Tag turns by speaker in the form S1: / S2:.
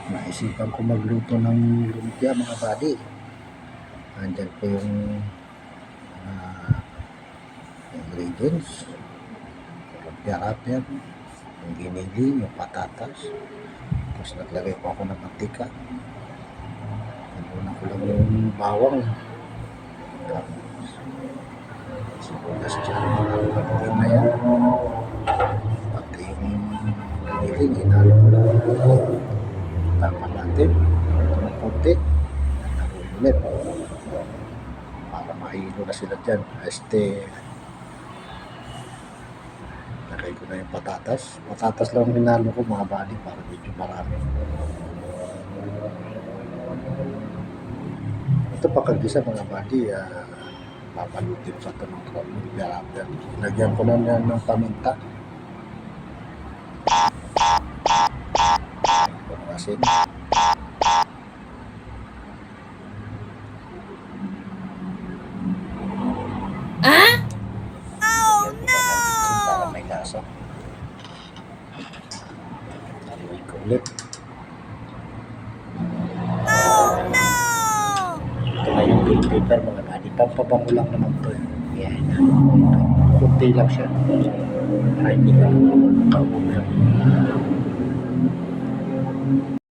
S1: naisipan ko magluto ng lumpia mga buddy. Andyan po yung ingredients, lumpia wrapper, yung ginili, yung patatas, tapos naglagay po ako ng mantika. Nalunan ko lang yung bawang, tapos sibuyas dyan, mga na yan, pati yung ginili, ginalo ko lang. Tama natin, ito ng konti, nalunan ulit para mahilo na sila dyan. Lagay ko na yung patatas lang hinalo ko mga buddy para medyo marami. Ito pagkagisa mga buddy, papalutin sa ito ng lumpia wrapper. Lagyan ko na yan ng paminta, asin, para may lasa. Haluin ko ulit. Ito na yung green pepper mga buddy, pampabango lang naman ito. Yan, kunti lang siya para hindi ka